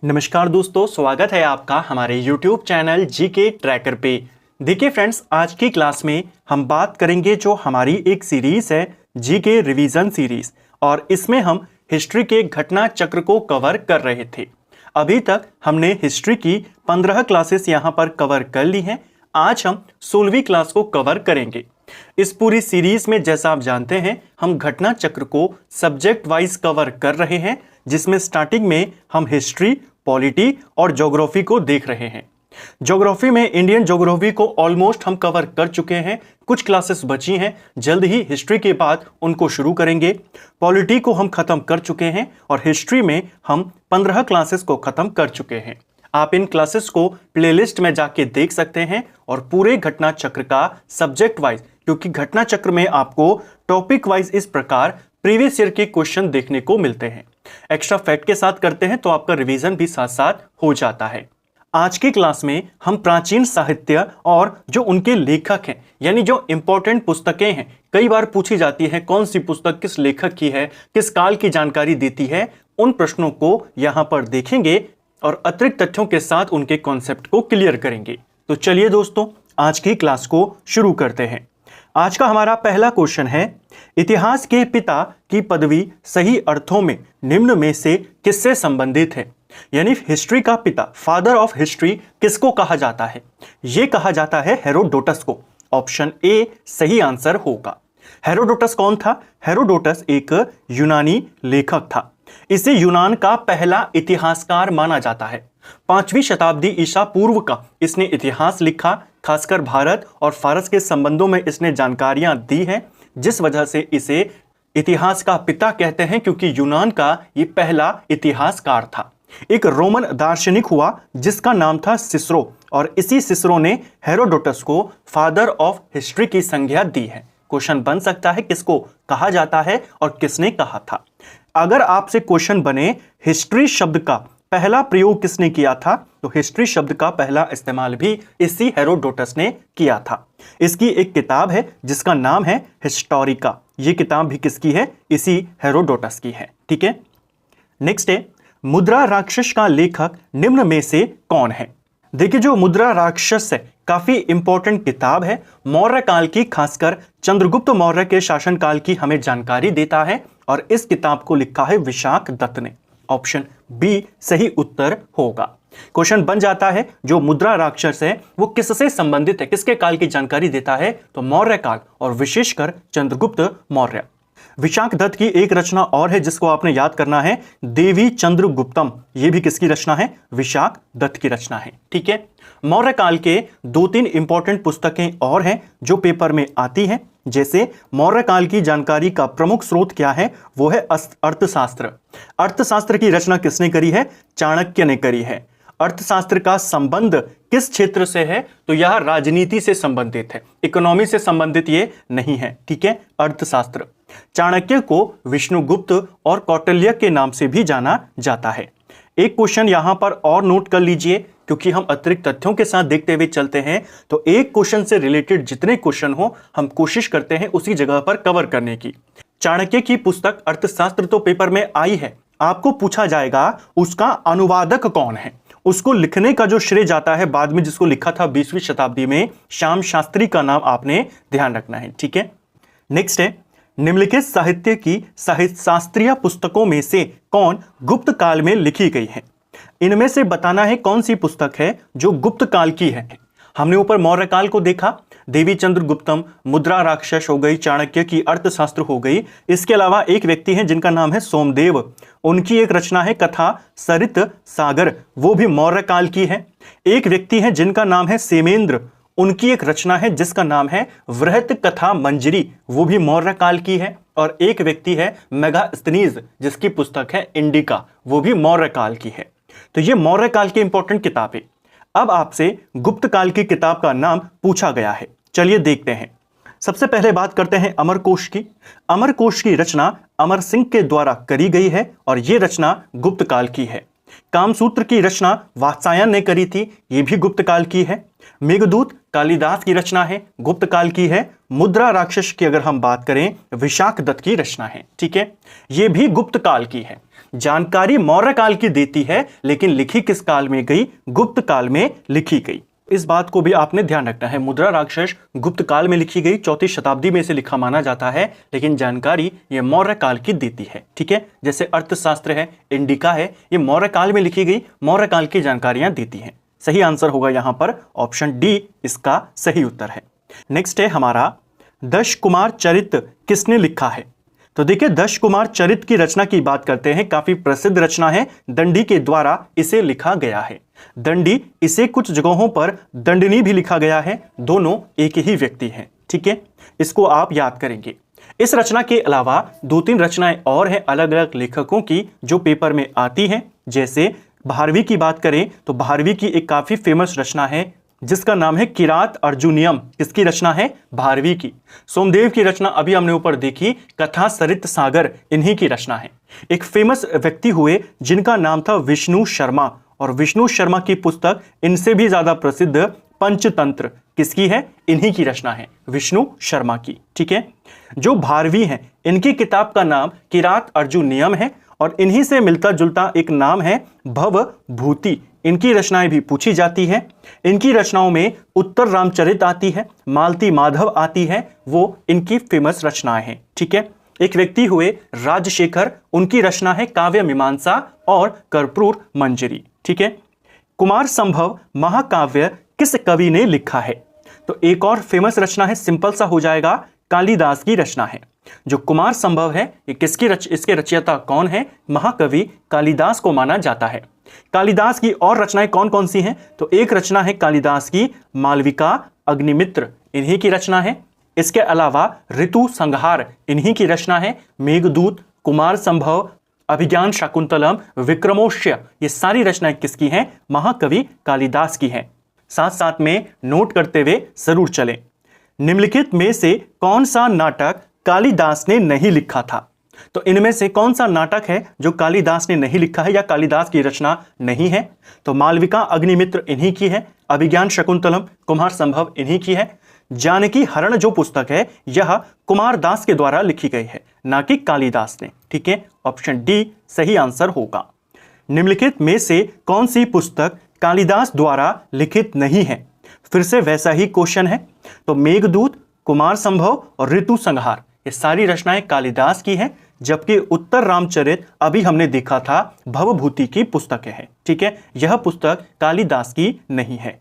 नमस्कार दोस्तों, स्वागत है आपका हमारे YouTube चैनल जीके ट्रैकर पे। देखिए फ्रेंड्स, आज की क्लास में हम बात करेंगे जो हमारी एक सीरीज है जीके रिवीजन सीरीज, और इसमें हम हिस्ट्री के घटना चक्र को कवर कर रहे थे। अभी तक हमने हिस्ट्री की 15 क्लासेस यहाँ पर कवर कर ली हैं। आज हम 16वीं क्लास को कवर करेंगे। इस पूरी सीरीज में जैसा आप जानते हैं, हम घटना चक्र को सब्जेक्ट वाइज कवर कर रहे हैं, जिसमें स्टार्टिंग में हम हिस्ट्री, पॉलिटी और ज्योग्राफी को देख रहे हैं। ज्योग्राफी में इंडियन ज्योग्राफी को ऑलमोस्ट हम कवर कर चुके हैं, कुछ क्लासेस बची हैं, जल्द ही हिस्ट्री के बाद उनको शुरू करेंगे। पॉलिटी को हम खत्म कर चुके हैं और हिस्ट्री में हम 15 क्लासेस को खत्म कर चुके हैं। आप इन क्लासेस को प्लेलिस्ट में जाके देख सकते हैं और पूरे घटना चक्र का सब्जेक्ट वाइज, क्योंकि घटना चक्र में आपको टॉपिक वाइज इस प्रकार प्रीवियस ईयर के क्वेश्चन देखने को मिलते हैं। एक्स्ट्रा फैक्ट के साथ करते हैं तो आपका रिवीजन भी साथ साथ हो जाता है। आज की क्लास में हम प्राचीन साहित्य और जो उनके लेखक हैं, यानी जो इंपॉर्टेंट पुस्तकें हैं, कई बार पूछी जाती है कौन सी पुस्तक किस लेखक की है, किस काल की जानकारी देती है, उन प्रश्नों को यहां पर देखेंगे और अतिरिक्त तथ्यों के साथ उनके कॉन्सेप्ट को क्लियर करेंगे। तो चलिए दोस्तों, आज की क्लास को शुरू करते हैं। आज का हमारा पहला क्वेश्चन है, इतिहास के पिता की पदवी सही अर्थों में निम्न में से किससे संबंधित है? यानी हिस्ट्री का पिता, फादर ऑफ हिस्ट्री, किसको कहा जाता है? यह कहा जाता है हेरोडोटस को। ऑप्शन ए सही आंसर होगा। हेरोडोटस कौन था? हेरोडोटस एक यूनानी लेखक था। इसे यूनान का पहला इतिहासकार माना जाता है। 5वीं शताब्दी ईसा पूर्व का इसने इतिहास लिखा। खासकर भारत और फारस के संबंधों में इसने जानकारियां दी हैं, जिस वजह से इसे इतिहास का पिता कहते हैं, क्योंकि यूनान का ये पहला इतिहासकार था। एक रोमन दार्शनिक हुआ जिसका नाम था सिसरो, और इसी सिसरो ने हेरोडोटस को फादर ऑफ हिस्ट्री की संज्ञा दी है। क्वेश्चन बन सकता है किसको कहा जाता है और किसने कहा था। अगर आपसे क्वेश्चन बने हिस्ट्री शब्द का पहला प्रयोग किसने किया था, तो हिस्ट्री शब्द का पहला इस्तेमाल भी इसी हेरोडोटस ने किया था। इसकी एक किताब है जिसका नाम है हिस्टोरिका। यह किताब भी किसकी है? इसी हेरोडोटस की है। ठीक है, नेक्स्ट है, मुद्रा राक्षस का लेखक निम्न में से कौन है? देखिए, जो मुद्रा राक्षस है काफी इंपॉर्टेंट किताब है। मौर्य काल की, खासकर चंद्रगुप्त मौर्य के शासनकाल की हमें जानकारी देता है, और इस किताब को लिखा है विशाख दत्त ने। ऑप्शन बी सही उत्तर होगा। क्वेश्चन बन जाता है जो मुद्रा राक्षस है वो किससे संबंधित है, किसके काल की जानकारी देता है, तो मौर्य काल और विशेषकर चंद्रगुप्त मौर्य। विशाख दत्त की एक रचना और है जिसको आपने याद करना है, देवी चंद्रगुप्तम। यह भी किसकी रचना है? विशाख दत्त की रचना है। ठीक है, मौर्य काल के 2-3 इंपॉर्टेंट पुस्तकें और हैं जो पेपर में आती हैं। जैसे मौर्य काल की जानकारी का प्रमुख स्रोत क्या है, वो है अर्थशास्त्र। अर्थशास्त्र की रचना किसने करी है? चाणक्य ने करी है। अर्थशास्त्र का संबंध किस क्षेत्र से है, तो यह राजनीति से संबंधित है, इकोनॉमी से संबंधित ये नहीं है। ठीक है, अर्थशास्त्र। चाणक्य को विष्णुगुप्त और कौटिल्य के नाम से भी जाना जाता है। एक क्वेश्चन यहां पर और नोट कर लीजिए, क्योंकि हम अतिरिक्त तथ्यों के साथ देखते हुए चलते हैं, तो एक क्वेश्चन से रिलेटेड जितने क्वेश्चन हो हम कोशिश करते हैं उसी जगह पर कवर करने की। चाणक्य की पुस्तक अर्थशास्त्र तो पेपर में आई है, आपको पूछा जाएगा उसका अनुवादक कौन है। उसको लिखने का जो श्रेय जाता है बाद में, जिसको लिखा था 20वीं शताब्दी में, श्याम शास्त्री का नाम आपने ध्यान रखना है। ठीक है, नेक्स्ट है, निम्नलिखित साहित्य की साहित्य शास्त्रीय पुस्तकों में से कौन गुप्त काल में लिखी गई है? इनमें से बताना है कौन सी पुस्तक है जो गुप्त काल की है। हमने ऊपर मौर्य काल को देखा, देवी चंद्रगुप्तम, मुद्रा राक्षस हो गई, चाणक्य की अर्थशास्त्र हो गई। इसके अलावा एक व्यक्ति हैं जिनका नाम है सोमदेव, उनकी एक रचना है कथा सरित सागर, वो भी मौर्य काल की है। एक व्यक्ति है जिनका नाम है सेमेंद्र, उनकी एक रचना है जिसका नाम है वृहत कथा मंजरी, वो भी मौर्य काल की है। और एक व्यक्ति है मेगास्थनीज, जिसकी पुस्तक है इंडिका, वो भी मौर्य काल की है। तो ये मौर्य काल की इंपॉर्टेंट किताब है। अब आपसे गुप्त काल की किताब का नाम पूछा गया है, चलिए देखते हैं। सबसे पहले बात करते हैं अमरकोश की। अमरकोश की रचना अमर सिंह के द्वारा करी गई है और यह रचना गुप्त काल की है। कामसूत्र की रचना वात्सायन ने करी थी, यह भी गुप्त काल की है। मेघदूत कालिदास की रचना है, गुप्त काल की है। मुद्रा राक्षस की अगर हम बात करें, विशाख दत्त की रचना है। ठीक है, यह भी गुप्त काल की है। जानकारी मौर्य काल की देती है, लेकिन लिखी किस काल में गई? गुप्त काल में लिखी गई। इस बात को भी आपने ध्यान रखना है। मुद्रा राक्षस गुप्त काल में लिखी गई, 4वीं शताब्दी में इसे लिखा माना जाता है, लेकिन जानकारी ये मौर्य काल की देती है। ठीक है, जैसे अर्थशास्त्र है, इंडिका है, ये मौर्य काल में लिखी गई, मौर्य काल की जानकारियां देती हैं। सही आंसर होगा यहां पर ऑप्शन डी इसका सही उत्तर है। नेक्स्ट है हमारा दश कुमार चरित किसने लिखा है? तो देखिए, दश कुमार चरित की रचना की बात करते हैं, काफी प्रसिद्ध रचना है, दंडी के द्वारा इसे लिखा गया है। दंडी, इसे कुछ जगहों पर दंडनी भी लिखा गया है, दोनों एक ही व्यक्ति हैं। ठीक है, इसको आप याद करेंगे। इस रचना के अलावा 2-3 रचनाएं और हैं अलग अलग लेखकों की जो पेपर में आती हैं। जैसे भारवी की बात करें तो भारवी की एक काफी फेमस रचना है जिसका नाम है किरात अर्जुनियम। किसकी रचना है? भारवी की। सोमदेव की रचना अभी हमने ऊपर देखी, कथा सरित सागर, इन्हीं की रचना है। एक फेमस व्यक्ति हुए जिनका नाम था विष्णु शर्मा, और विष्णु शर्मा की पुस्तक इनसे भी ज्यादा प्रसिद्ध पंचतंत्र किसकी है? इन्हीं की रचना है, विष्णु शर्मा की। ठीक है, जो भारवी हैं इनकी किताब का नाम किरात अर्जुनियम है, और इन्हीं से मिलता जुलता एक नाम है भवभूति। इनकी रचनाएं भी पूछी जाती हैं। इनकी रचनाओं में उत्तर रामचरित आती है, मालती माधव आती है, वो इनकी फेमस रचनाएं हैं। ठीक है, एक व्यक्ति हुए राजशेखर, उनकी रचना है काव्य मीमांसा और कर्पूर मंजरी। ठीक है, कुमार संभव महाकाव्य किस कवि ने लिखा है? तो एक और फेमस रचना है, सिंपल सा हो जाएगा, कालिदास की रचना है। जो कुमार संभव है ये किसकी इसके रचयिता कौन है? महाकवि कालिदास को माना जाता है। कालिदास की और रचनाएं कौन कौन सी हैं? तो एक रचना है कालिदास की मालविका अग्निमित्र, इन्हीं की रचना है। इसके अलावा ऋतु संहार, इन्हीं की रचना है। मेघदूत, कुमार संभव, अभिज्ञान शाकुंतलम, विक्रमोष्य, ये सारी रचनाएं किसकी हैं? महाकवि कालिदास की हैं। साथ साथ में नोट करते हुए जरूर चलें। निम्नलिखित में से कौन सा नाटक कालिदास ने नहीं लिखा था? तो इनमें से कौन सा नाटक है जो कालिदास ने नहीं लिखा है या कालिदास की रचना नहीं है? तो मालविका अग्निमित्र इन्हीं की है, अभिज्ञान शकुंतलम कुमार संभव इन्हीं की है, जानकी हरण जो पुस्तक है यह कुमार दास के द्वारा लिखी गई है, ना कि कालिदास ने। ठीक है, ऑप्शन डी सही आंसर होगा। निम्नलिखित में से कौन सी पुस्तक कालिदास द्वारा लिखित नहीं है? फिर से वैसा ही क्वेश्चन है। तो मेघदूत, कुमार संभव और ऋतु संहार, ये सारी रचनाएं कालिदास की हैं, जबकि उत्तर रामचरित अभी हमने देखा था भवभूति की पुस्तक है। ठीक है, यह पुस्तक कालिदास की नहीं है।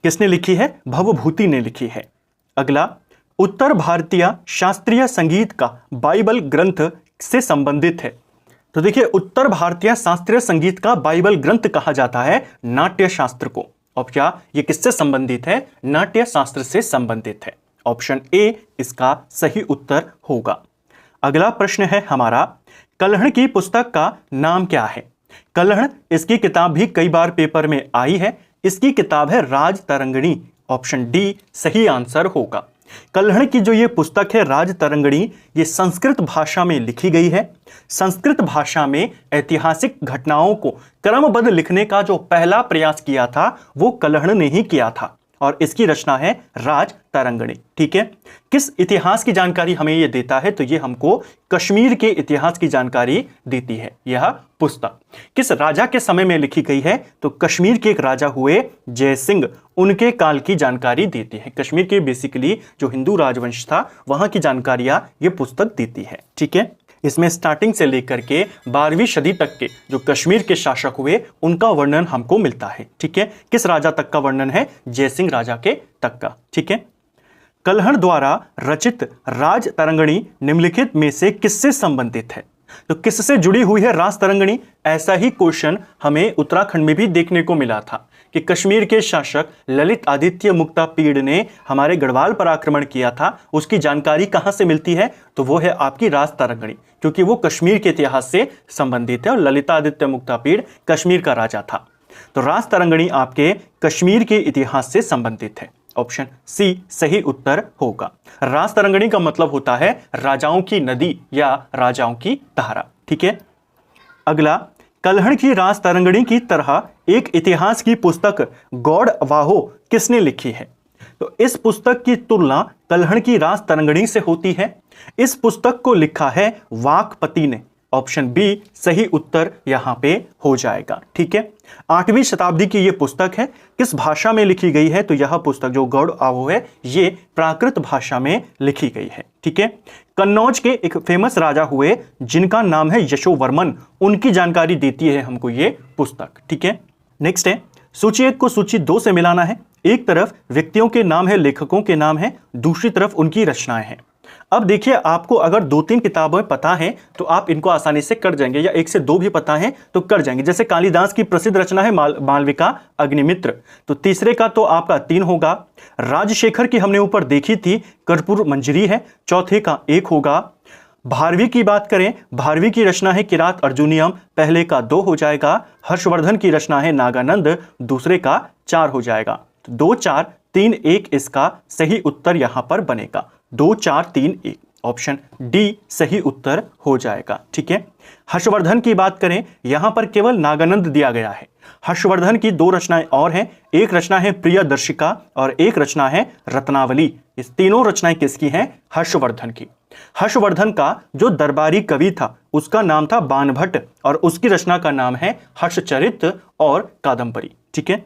किसने लिखी है? भवभूति ने लिखी है। अगला, उत्तर भारतीय शास्त्रीय संगीत का बाइबल ग्रंथ से संबंधित है। तो देखिए, उत्तर भारतीय शास्त्रीय संगीत का बाइबल ग्रंथ कहा जाता है नाट्य शास्त्र को। और क्या ये किससे संबंधित है? नाट्य शास्त्र से संबंधित है। ऑप्शन ए इसका सही उत्तर होगा। अगला प्रश्न है हमारा, कल्हण की पुस्तक का नाम क्या है? कल्हण, इसकी किताब भी कई बार पेपर में आई है। इसकी किताब है राज तरंगिणी। ऑप्शन डी सही आंसर होगा। कल्हण की जो ये पुस्तक है राज तरंगिणी, ये संस्कृत भाषा में लिखी गई है। संस्कृत भाषा में ऐतिहासिक घटनाओं को क्रमबद्ध लिखने का जो पहला प्रयास किया था वो कल्हण ने ही किया था, और इसकी रचना है राज तरंगिणी। ठीक है, किस इतिहास की जानकारी हमें यह देता है? तो यह हमको कश्मीर के इतिहास की जानकारी देती है। यह पुस्तक किस राजा के समय में लिखी गई है? तो कश्मीर के एक राजा हुए जय सिंह, उनके काल की जानकारी देती है। कश्मीर के बेसिकली जो हिंदू राजवंश था वहां की जानकारियां ये पुस्तक देती है। ठीक है, इसमें स्टार्टिंग से लेकर के 12वीं सदी तक के जो कश्मीर के शासक हुए उनका वर्णन हमको मिलता है। ठीक है, किस राजा तक का वर्णन है? जयसिंह राजा के तक का। ठीक है, कल्हण द्वारा रचित राज तरंगिणी निम्नलिखित में से किससे संबंधित है? तो किससे जुड़ी हुई है राज तरंगिणी? ऐसा ही क्वेश्चन हमें उत्तराखंड में भी देखने को मिला था कि कश्मीर के शासक ललित आदित्य मुक्तापीड़ ने हमारे गढ़वाल पर आक्रमण किया था। उसकी जानकारी कहां से मिलती है? तो वो है आपकी राज तरंगिणी, क्योंकि वो कश्मीर के इतिहास से संबंधित है और ललितादित्य मुक्तापीड़ कश्मीर का राजा था। तो राज तरंगिणी आपके कश्मीर के इतिहास से संबंधित है। ऑप्शन सी सही उत्तर होगा। राज तरंगिणी का मतलब होता है राजाओं की नदी या राजाओं की धारा। ठीक है, अगला, कल्हण की राज तरंगिणी की तरह एक इतिहास की पुस्तक गौड़वाहो किसने लिखी है? तो इस पुस्तक की तुलना कल्हण की राज तरंगिणी से होती है। इस पुस्तक को लिखा है वाकपति ने। ऑप्शन बी सही उत्तर यहां पे हो जाएगा। ठीक है, 8वीं शताब्दी की यह पुस्तक है, किस भाषा में लिखी गई है? तो यह पुस्तक जो गौड़ आवो है ये प्राकृत भाषा में लिखी गई है। ठीक है, कन्नौज के एक फेमस राजा हुए जिनका नाम है यशोवर्मन, उनकी जानकारी देती है हमको ये पुस्तक। ठीक है, नेक्स्ट है सूची 1 को सूची 2 से मिलाना है। एक तरफ व्यक्तियों के नाम है, लेखकों के नाम है, दूसरी तरफ उनकी रचनाएं हैं। अब देखिए, आपको अगर 2-3 किताबें पता है तो आप इनको आसानी से कर जाएंगे, या 1 से 2 भी पता है तो कर जाएंगे। जैसे कालिदास की प्रसिद्ध रचना है मालविका अग्निमित्र, तो तीसरे का तो आपका 3 होगा। राजशेखर की हमने ऊपर देखी थी, कर्पूर मंजरी है, चौथे का 1 होगा। भारवी की बात करें, भारवी की रचना है किरात अर्जुनियम, पहले का 2 हो जाएगा। हर्षवर्धन की रचना है नागानंद, दूसरे का 4 हो जाएगा। तो 2 4 3 1 इसका सही उत्तर यहां पर बनेगा। 2 4 3 1 ऑप्शन डी सही उत्तर हो जाएगा। ठीक है, हर्षवर्धन की बात करें, यहां पर केवल नागानंद दिया गया है। हर्षवर्धन की 2 रचनाएं और हैं, एक रचना है प्रियदर्शिका और एक रचना है रत्नावली। इस तीनों रचनाएं किसकी हैं? हर्षवर्धन की। हर्षवर्धन का जो दरबारी कवि था उसका नाम था बाणभट्ट और उसकी रचना का नाम है हर्षचरित और कादंबरी। ठीक है,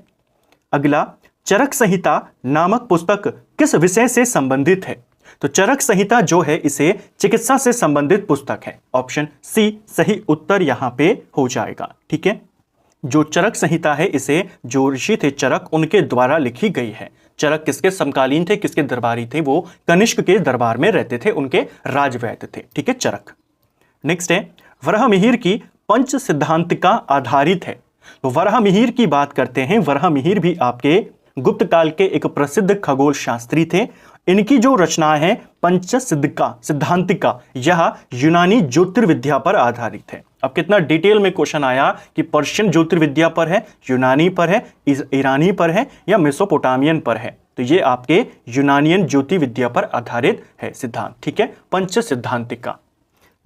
अगला चरक संहिता नामक पुस्तक किस विषय से संबंधित है? तो चरक संहिता जो है इसे चिकित्सा से संबंधित पुस्तक है। ऑप्शन सी सही उत्तर यहां पे हो जाएगा। ठीक है, जो चरक संहिता है इसे जो ऋषि थे चरक उनके द्वारा लिखी गई है। चरक किसके समकालीन थे, किसके दरबारी थे? वो कनिष्क के दरबार में रहते थे, उनके राजवैद्य थे। ठीक है, चरक। नेक्स्ट है वराहमिहिर की पंच सिद्धांतिका आधारित है। तो वराहमिहिर की बात करते हैं। वराहमिहिर भी आपके गुप्त काल के एक प्रसिद्ध खगोल शास्त्री थे। इनकी जो रचना है पंच सिद्धांतिका, यह यूनानी ज्योतिर्विद्या पर आधारित है। अब कितना डिटेल में क्वेश्चन आया कि पर्शियन ज्योतिर्विद्या पर है, यूनानी पर है, ईरानी पर है या मेसोपोटामियन पर है? तो ये आपके यूनानियन ज्योतिर्विद्या पर आधारित है सिद्धांत। ठीक है, पंच सिद्धांतिका।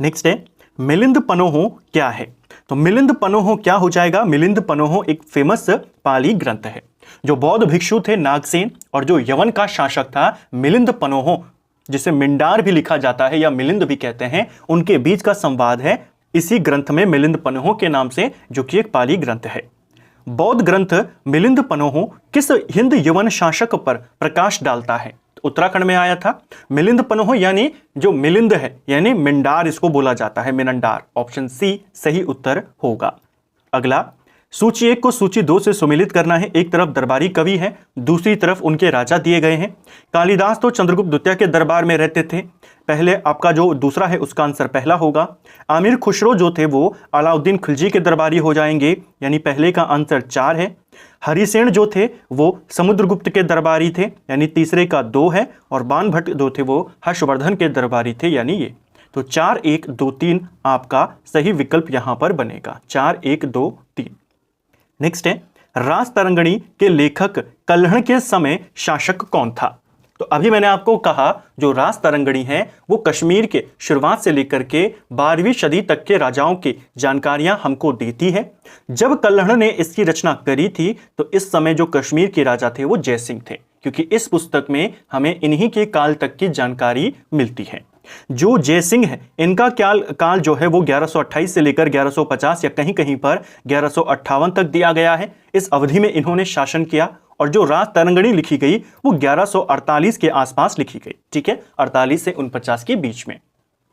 नेक्स्ट है मिलिंद पनोहो क्या है? तो मिलिंद पनोहो क्या हो जाएगा? मिलिंद पनोहो एक फेमस पाली ग्रंथ है। जो बौद्ध भिक्षु थे नागसेन और जो यवन का शासक था मिलिंद पनोहो, जिसे मिंडार भी लिखा जाता है या मिलिंद भी कहते हैं, उनके बीच का संवाद है इसी ग्रंथ में मिलिंद पनोहो के नाम से, जो कि एक पाली ग्रंथ है। बौद्ध ग्रंथ मिलिंद पनोहो किस हिंद यवन शासक पर प्रकाश डालता है? उत्तराखंड में आया था। मिलिंद पनोहो यानी जो मिलिंद है यानी मिंडार इसको बोला जाता है, मिनंडार। ऑप्शन सी सही उत्तर होगा। अगला सूची 1 को सूची 2 से सुमेलित करना है। एक तरफ दरबारी कवि है, दूसरी तरफ उनके राजा दिए गए हैं। कालिदास तो चंद्रगुप्त द्वितीय के दरबार में रहते थे, पहले आपका जो दूसरा है उसका आंसर पहला होगा। आमिर खुसरो जो थे वो अलाउद्दीन खिलजी के दरबारी हो जाएंगे, यानी पहले का आंसर 4 है। हरिसेन जो थे वो समुद्रगुप्त के दरबारी थे, यानी तीसरे का 2 है। और बाणभट्ट जो थे वो हर्षवर्धन के दरबारी थे, यानी ये। तो 4 1 2 3 आपका सही विकल्प यहां पर बनेगा। 4 1 2 3। नेक्स्ट है रास तरंगणी के लेखक कल्हण के समय शासक कौन था? तो अभी मैंने आपको कहा जो रास तरंगणी है वो कश्मीर के शुरुआत से लेकर के 12वीं सदी तक के राजाओं की जानकारियां हमको देती है। जब कल्हण ने इसकी रचना करी थी तो इस समय जो कश्मीर के राजा थे वो जयसिंह थे, क्योंकि इस पुस्तक में हमें इन्हीं के काल तक की जानकारी मिलती है। जो जयसिंह है इनका काल जो है वो 1128 से लेकर 1150 या कहीं कहीं पर 1158 तक दिया गया है। इस अवधि में इन्होंने शासन किया। और जो रास तरंगणी लिखी गई वो 1148 के आसपास लिखी गई। ठीक है, 48 से 49 के बीच में,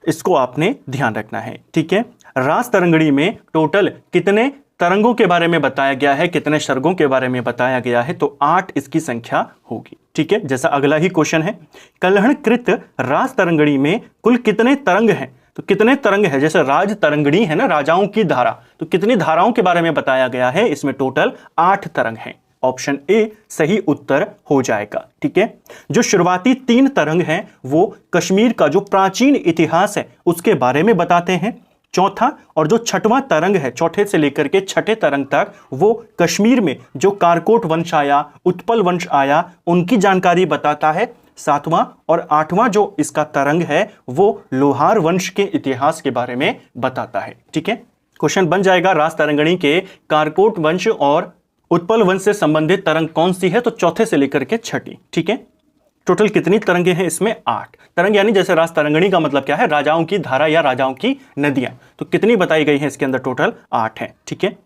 इसको आपने ध्यान रखना है। ठीक है, रास तरंगणी में टोटल कितने तरंगों के बारे में बताया गया है, कितने सर्गों के बारे में बताया गया है? तो 8 इसकी संख्या होगी। ठीक है, जैसा अगला ही क्वेश्चन है, कल्हण कृत रास तरंगणी में कुल कितने तरंग हैं? तो कितने तरंग है? जैसे राज तरंगणी है ना, राजाओं की धारा, तो कितनी धाराओं के बारे में बताया गया है? इसमें टोटल 8 तरंग हैं। ऑप्शन ए सही उत्तर हो जाएगा। ठीक है, जो शुरुआती 3 तरंग हैं वो कश्मीर का जो प्राचीन इतिहास है उसके बारे में बताते हैं। चौथा और जो छठवां तरंग है, चौथे से लेकर के छठे तरंग तक, वो कश्मीर में जो कारकोट वंश आया, उत्पल वंश आया, उनकी जानकारी बताता है। 7वां और 8वां जो इसका तरंग है वो लोहार वंश के इतिहास के बारे में बताता है। ठीक है, क्वेश्चन बन जाएगा रास तरंगणी के कारकोट वंश और उत्पल वंश से संबंधित तरंग कौन सी है? तो चौथे से लेकर के छठी। ठीक है, टोटल कितनी तरंगे हैं इसमें? 8 तरंग, यानी जैसे रास तरंगिणी का मतलब क्या है? राजाओं की धारा या राजाओं की नदियां। तो कितनी बताई गई है इसके अंदर? टोटल 8 है। ठीक है,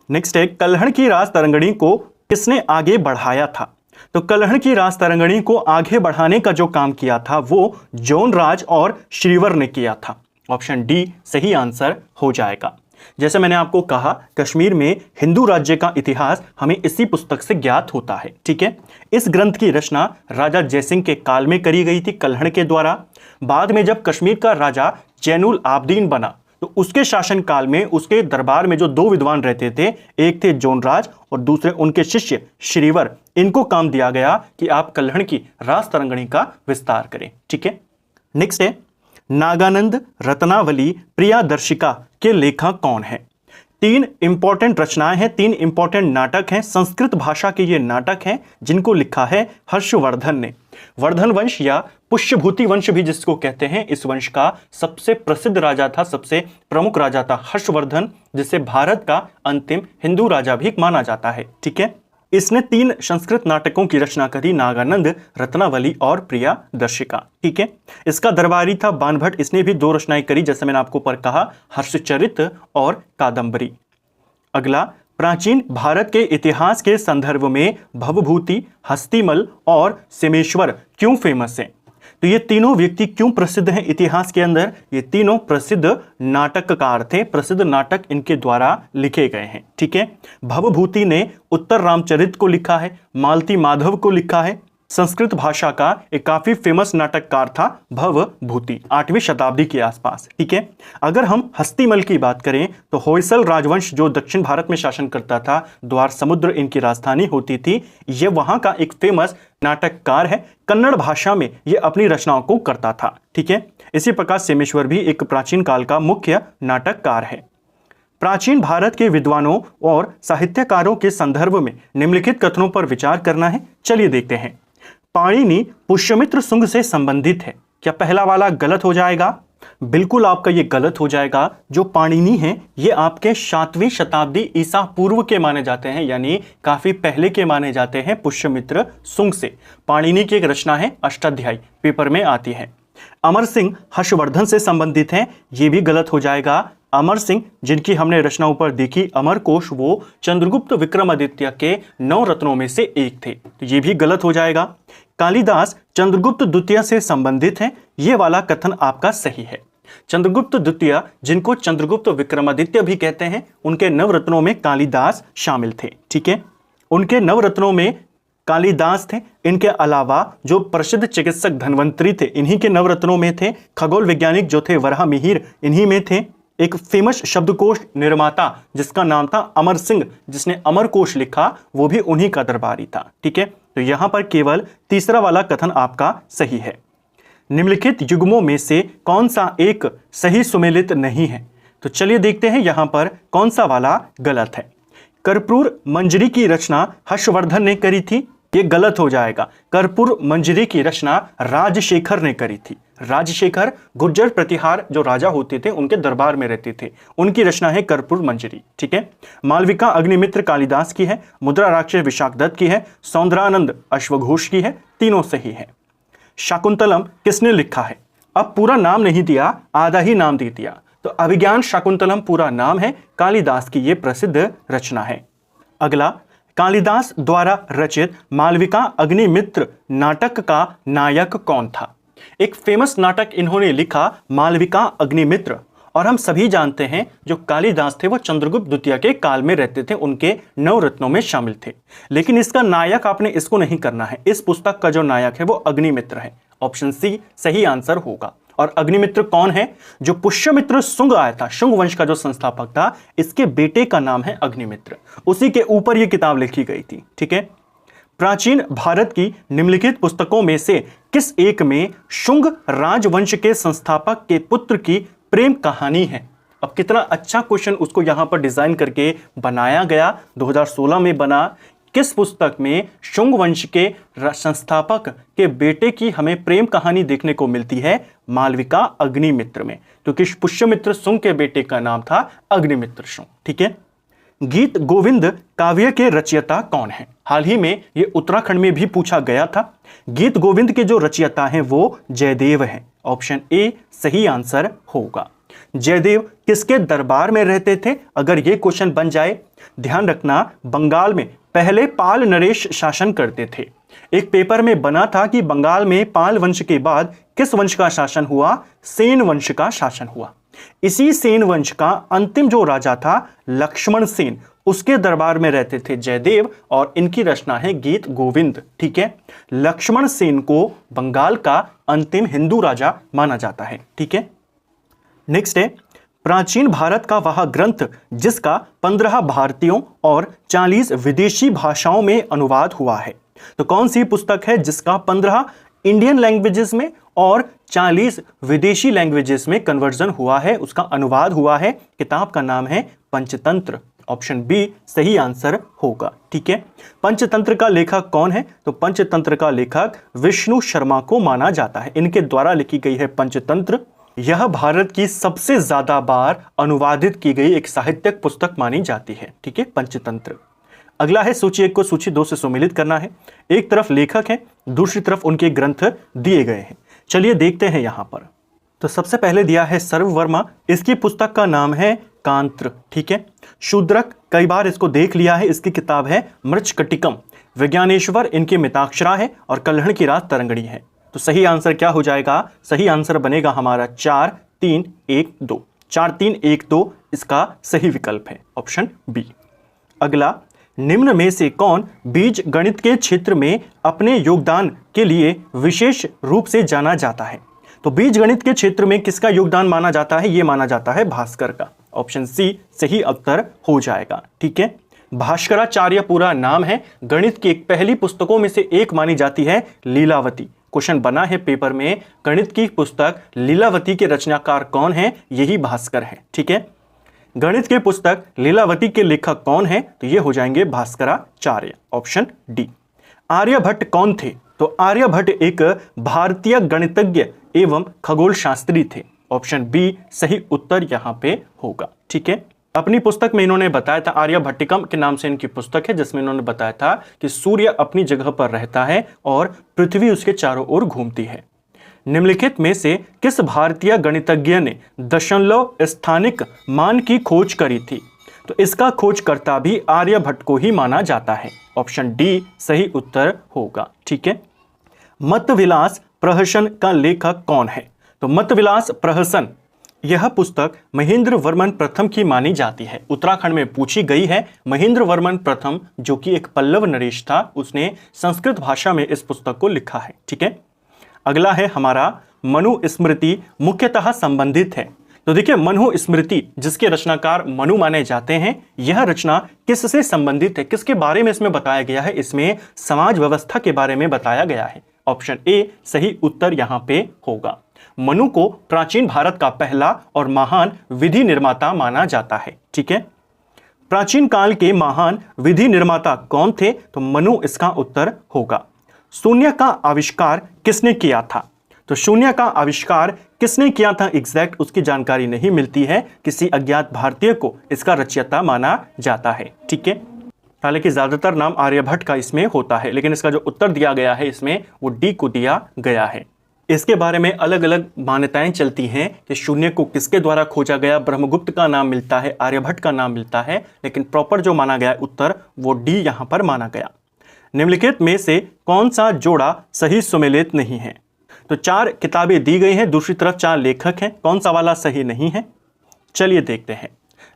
नेक्स्ट है, कल्हड़ की रास तरंगिणी को किसने आगे बढ़ाया था? तो कल्हड़ की रास तरंगिणी को आगे बढ़ाने का जो काम किया था वो जोनराज और श्रीवर ने किया था। ऑप्शन डी सही आंसर हो जाएगा। जैसे मैंने आपको कहा, कश्मीर में हिंदू राज्य का इतिहास हमें इसी पुस्तक से ज्ञात होता है। ठीक है, इस ग्रंथ की रचना राजा जयसिंह के काल में करी गई थी कल्हड़ के द्वारा। बाद में जब कश्मीर का राजा जैनुल आबदीन बना तो उसके शासन काल में उसके दरबार में जो 2 विद्वान रहते थे, एक थे जोनराज और दूसरे उनके शिष्य श्रीवर, इनको काम दिया गया कि आप कल्हड़ की रास तरंगिणी का विस्तार करें। ठीक है, नेक्स्ट है, नागानंद रत्नावली प्रियादर्शिका के लेखक कौन है? 3 इंपॉर्टेंट रचनाएं हैं, 3 इंपॉर्टेंट नाटक हैं, संस्कृत भाषा के ये नाटक हैं जिनको लिखा है हर्षवर्धन ने। वर्धन वंश या पुष्यभूति वंश भी जिसको कहते हैं, इस वंश का सबसे प्रसिद्ध राजा था, सबसे प्रमुख राजा था हर्षवर्धन, जिसे भारत का अंतिम हिंदू राजा भी माना जाता है। ठीक है, इसने 3 संस्कृत नाटकों की रचना करी, नागानंद, रत्नावली और प्रियादर्शिका। ठीक है, इसका दरबारी था बाणभट्ट, इसने भी 2 रचनाएं करी, जैसे मैंने आपको ऊपर कहा, हर्षचरित और कादंबरी। अगला, प्राचीन भारत के इतिहास के संदर्भ में भवभूति, हस्तिमल और सिमेश्वर क्यों फेमस है? तो ये तीनों व्यक्ति क्यों प्रसिद्ध हैं इतिहास के अंदर? ये तीनों प्रसिद्ध नाटककार थे, प्रसिद्ध नाटक इनके द्वारा लिखे गए हैं। ठीक है, भवभूति ने उत्तर रामचरित को लिखा है, मालती माधव को लिखा है। संस्कृत भाषा का एक काफी फेमस नाटककार था भवभूति, 8वीं शताब्दी के आसपास। ठीक है, अगर हम हस्तिमल की बात करें तो होयसल राजवंश जो दक्षिण भारत में शासन करता था, द्वार समुद्र इनकी राजधानी होती थी, ये वहां का एक फेमस नाटककार है। कन्नड़ भाषा में ये अपनी रचनाओं को करता था। ठीक है, इसी प्रकार सिमेश्वर भी एक प्राचीन काल का मुख्य नाटककार है। प्राचीन भारत के विद्वानों और साहित्यकारों के संदर्भ में निम्नलिखित कथनों पर विचार करना है। चलिए देखते हैं। पाणिनि पुष्यमित्र शुंग से संबंधित है। क्या पहला वाला गलत हो जाएगा? बिल्कुल आपका ये गलत हो जाएगा। जो पाणिनि हैं ये आपके 7वीं शताब्दी ईसा पूर्व के माने जाते हैं, यानी काफी पहले के माने जाते हैं पुष्यमित्र शुंग से। पाणिनि की एक रचना है अष्टाध्यायी, पेपर में आती है। अमर सिंह हर्षवर्धन से संबंधित हैं, ये भी गलत हो जाएगा। अमर सिंह जिनकी हमने रचना ऊपर देखी अमर कोश, वो चंद्रगुप्त विक्रमादित्य के 9 रत्नों में से एक थे, तो ये भी गलत हो जाएगा। कालिदास चंद्रगुप्त द्वितीय से संबंधित हैं, ये वाला कथन आपका सही है। चंद्रगुप्त द्वितीय जिनको चंद्रगुप्त विक्रमादित्य भी कहते हैं, उनके नवरत्नों में कालिदास शामिल थे। ठीक है, उनके नवरत्नों में कालिदास थे। इनके अलावा जो प्रसिद्ध चिकित्सक धन्वंतरी थे, इन्हीं के नवरत्नों में थे। खगोल वैज्ञानिक जो थे वराहमिहिर, इन्हीं में थे। एक फेमस शब्दकोश निर्माता जिसका नाम था अमर सिंह, जिसने अमर कोश लिखा, वो भी उन्हीं का दरबारी था। ठीक है, तो यहां पर केवल तीसरा वाला कथन आपका सही है। निम्नलिखित युग्मों में से कौन सा एक सही सुमेलित नहीं है? तो चलिए देखते हैं यहां पर कौन सा वाला गलत है। कर्पूर मंजरी की रचना हर्षवर्धन ने करी थी, ये गलत हो जाएगा। कर्पूर मंजरी की रचना राजशेखर ने करी थी। राजशेखर गुर्जर प्रतिहार जो राजा होते थे, उनके दरबार में रहते थे, उनकी रचना है कर्पूर मंजरी। ठीक है, मालविका अग्निमित्र कालिदास की है, मुद्रा राक्षस विशाखदत्त की है, सौंदरानंद अश्वघोष की है, तीनों सही है। शाकुंतलम किसने लिखा है? अब पूरा नाम नहीं दिया, आधा ही नाम दे दिया, तो अभिज्ञान शाकुंतलम पूरा नाम है, कालिदास की यह प्रसिद्ध रचना है। अगला, कालिदास द्वारा रचित मालविका अग्निमित्र नाटक का नायक कौन था? एक फेमस नाटक इन्होंने लिखा मालविका अग्निमित्र, और हम सभी जानते हैं जो कालिदास थे वो चंद्रगुप्त द्वितीय के काल में रहते थे, उनके 9 रत्नों में शामिल थे। लेकिन इसका नायक आपने इसको नहीं करना है, इस पुस्तक का जो नायक है वो अग्निमित्र है। ऑप्शन सी सही आंसर होगा। और अग्निमित्र कौन है? जो पुष्यमित्र शुंग आया था, शुंग वंश का जो संस्थापक था, इसके बेटे का नाम है अग्निमित्र, उसी के ऊपर यह किताब लिखी गई थी। ठीक है, प्राचीन भारत की निम्नलिखित पुस्तकों में से किस एक में शुंग राजवंश के संस्थापक के पुत्र की प्रेम कहानी है? अब कितना अच्छा क्वेश्चन उसको यहां पर डिजाइन करके बनाया गया, 2016 में बना। किस पुस्तक में शुंग वंश के संस्थापक के बेटे की हमें प्रेम कहानी देखने को मिलती है? मालविका अग्निमित्र में, क्योंकि पुष्यमित्र शुंग के बेटे का नाम था अग्निमित्र शुंग। ठीक है, गीत गोविंद काव्य के रचयिता कौन है? हाल ही में ये उत्तराखंड में भी पूछा गया था। गीत गोविंद के जो रचयिता हैं वो जयदेव हैं। ऑप्शन ए सही आंसर होगा। जयदेव किसके दरबार में रहते थे? अगर ये क्वेश्चन बन जाए, ध्यान रखना बंगाल में पहले पाल नरेश शासन करते थे। एक पेपर में बना था कि बंगाल में पाल वंश के बाद किस वंश का शासन हुआ? सेन वंश का शासन हुआ। इसी सेन वंश का अंतिम जो राजा था लक्ष्मण सेन, उसके दरबार में रहते थे जयदेव और इनकी रचना है गीत गोविंद। ठीक है, लक्ष्मण सेन को बंगाल का अंतिम हिंदू राजा माना जाता है। ठीक है, नेक्स्ट है प्राचीन भारत का वह ग्रंथ जिसका 15 भारतीयों और 40 विदेशी भाषाओं में अनुवाद हुआ है। तो कौन सी पुस्तक है जिसका 15 इंडियन लैंग्वेजेस में और 40 विदेशी लैंग्वेजेस में कन्वर्जन हुआ है, उसका अनुवाद हुआ है? किताब का नाम है पंचतंत्र। ऑप्शन बी सही आंसर होगा। ठीक है, पंचतंत्र का लेखक कौन है? तो पंचतंत्र का लेखक विष्णु शर्मा को माना जाता है। इनके द्वारा लिखी गई है पंचतंत्र। यह भारत की सबसे ज्यादा बार अनुवादित की गई एक साहित्यिक पुस्तक मानी जाती है। ठीक है, पंचतंत्र। अगला है सूची 1 को सूची 2 से सम्मिलित करना है। एक तरफ लेखक है, दूसरी तरफ उनके ग्रंथ दिए गए हैं। चलिए देखते हैं यहां पर। तो सबसे पहले दिया है सर्ववर्मा, इसकी पुस्तक का नाम है कांत्र। ठीक है, शूद्रक कई बार इसको देख लिया है, इसकी किताब है मृच्छकटिकम। विज्ञानेश्वर इनके मिताक्षरा है और कल्हण की रात तरंगणी है। तो सही आंसर क्या हो जाएगा? सही आंसर बनेगा हमारा 4 3 1 2। 4 3 1 2 इसका सही विकल्प है, ऑप्शन बी। अगला, निम्न में से कौन बीज गणित के क्षेत्र में अपने योगदान के लिए विशेष रूप से जाना जाता है? तो बीज गणित के क्षेत्र में किसका योगदान माना जाता है? यह माना जाता है भास्कर का। ऑप्शन सी सही उत्तर हो जाएगा। ठीक है, भास्कराचार्य पूरा नाम है। गणित की एक पहली पुस्तकों में से एक मानी जाती है लीलावती। क्वेश्चन बना है पेपर में, गणित की पुस्तक लीलावती के रचनाकार कौन है? यही भास्कर है। ठीक है, गणित की पुस्तक लीलावती के लेखक कौन है? तो ये हो जाएंगे भास्कराचार्य। Option D. आर्यभट्ट कौन थे? तो आर्यभट्ट एक भारतीय गणितज्ञ एवं खगोल शास्त्री थे। ऑप्शन बी सही उत्तर यहां पे होगा। ठीक है, अपनी पुस्तक में इन्होंने बताया था, आर्यभट्टिकम के नाम से इनकी पुस्तक है, जिसमें इन्होंने बताया था कि सूर्य अपनी जगह पर रहता है और पृथ्वी उसके चारों ओर घूमती है। निम्नलिखित में से किस भारतीय गणितज्ञ ने दशमलव स्थानिक मान की खोज करी थी? तो इसका खोजकर्ता भी आर्यभट्ट को ही माना जाता है। ऑप्शन डी सही उत्तर होगा। ठीक है, मतविलास प्रहसन का लेखक कौन है? तो मतविलास प्रहसन यह पुस्तक महेंद्र वर्मन प्रथम की मानी जाती है। उत्तराखंड में पूछी गई है। महेंद्र वर्मन प्रथम जो कि एक पल्लव नरेश था, उसने संस्कृत भाषा में इस पुस्तक को लिखा है। ठीक है, अगला है हमारा मनु स्मृति मुख्यतः संबंधित है। तो देखिए, मनु स्मृति जिसके रचनाकार मनु माने जाते हैं, यह रचना किससे संबंधित है? किसके बारे में इसमें बताया गया है? इसमें समाज व्यवस्था के बारे में बताया गया है। ऑप्शन ए सही उत्तर यहां पे होगा। मनु को प्राचीन भारत का पहला और महान विधि निर्माता माना जाता है। ठीक है, प्राचीन काल के महान विधि निर्माता कौन थे? तो मनु इसका उत्तर होगा। शून्य का आविष्कार किसने किया था? तो शून्य का आविष्कार किसने किया था एग्जैक्ट उसकी जानकारी नहीं मिलती है। किसी अज्ञात भारतीय को इसका रचयिता माना जाता है। ठीक है, हालांकि ज्यादातर नाम आर्यभट्ट का इसमें होता है, लेकिन इसका जो उत्तर दिया गया है इसमें वो डी को दिया गया है। इसके बारे में अलग अलग मान्यताएं चलती हैं कि शून्य को किसके द्वारा खोजा गया। ब्रह्मगुप्त का नाम मिलता है, आर्यभट्ट का नाम मिलता है, लेकिन प्रॉपर जो माना गया उत्तर वो डी यहां पर माना गया। निम्नलिखित में से कौन सा जोड़ा सही सुमेलित नहीं है? तो 4 किताबें दी गई हैं, दूसरी तरफ 4 लेखक हैं, कौन सा वाला सही नहीं है? चलिए देखते हैं।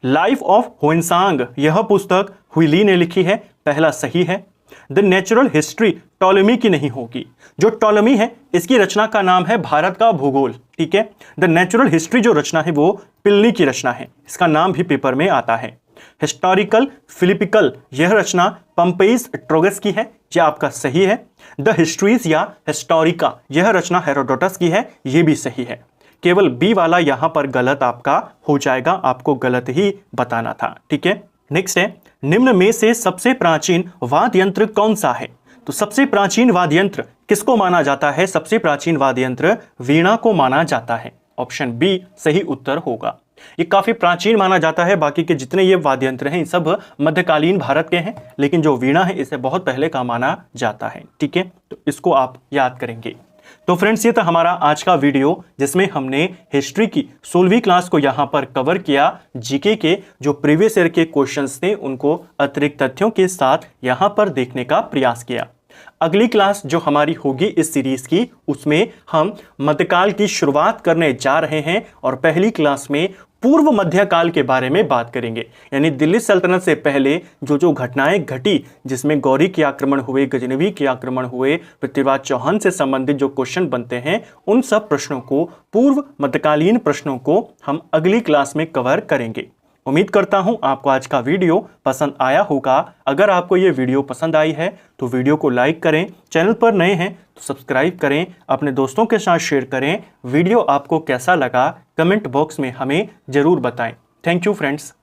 लाइफ ऑफ ह्वेनसांग यह पुस्तक हुइली ने लिखी है, पहला सही है। द नेचुरल हिस्ट्री टॉलेमी की नहीं होगी। जो टॉलेमी है इसकी रचना का नाम है भारत का भूगोल। ठीक है, द नेचुरल हिस्ट्री जो रचना है वो पिलनी की रचना है, इसका नाम भी पेपर में आता है। हिस्टोरिकल फिलिपिकल यह रचना पंपेइस ट्रोगस की है, यह आपका सही है। द हिस्ट्रीज या हिस्टोरिका यह रचना हेरोडोटस की है, यह भी सही है। केवल बी वाला यहां पर गलत आपका हो जाएगा, आपको गलत ही बताना था। ठीक है, नेक्स्ट है निम्न में से सबसे प्राचीन वाद्य यंत्र कौन सा है? तो सबसे प्राचीन वाद्य यंत्र किसको माना जाता है? सबसे प्राचीन वाद्य यंत्र वीणा को माना जाता है। ऑप्शन बी सही उत्तर होगा। ये काफी प्राचीन माना जाता है। बाकी के जितने ये वाद्य यंत्र हैं सब मध्यकालीन भारत के हैं, लेकिन जो वीणा है इसे बहुत पहले का माना जाता है। ठीक है, तो इसको आप याद करेंगे। तो फ्रेंड्स, ये था हमारा आज का वीडियो जिसमें हमने हिस्ट्री की 16वीं क्लास को यहां पर कवर किया। जीके के जो प्रीवियस ईयर के क्वेश्चंस थे उनको अतिरिक्त तथ्यों के साथ यहां पर देखने का प्रयास किया। अगली क्लास जो हमारी होगी इस सीरीज की, उसमें हम मध्यकाल की शुरुआत करने जा रहे हैं और पहली क्लास में पूर्व मध्यकाल के बारे में बात करेंगे। यानी दिल्ली सल्तनत से पहले जो जो घटनाएं घटी, जिसमें गौरी के आक्रमण हुए, गजनवी के आक्रमण हुए, पृथ्वीराज चौहान से संबंधित जो क्वेश्चन बनते हैं, उन सब प्रश्नों को, पूर्व मध्यकालीन प्रश्नों को हम अगली क्लास में कवर करेंगे। उम्मीद करता हूं आपको आज का वीडियो पसंद आया होगा। अगर आपको ये वीडियो पसंद आई है तो वीडियो को लाइक करें, चैनल पर नए हैं तो सब्सक्राइब करें, अपने दोस्तों के साथ शेयर करें। वीडियो आपको कैसा लगा कमेंट बॉक्स में हमें जरूर बताएं। Thank you friends.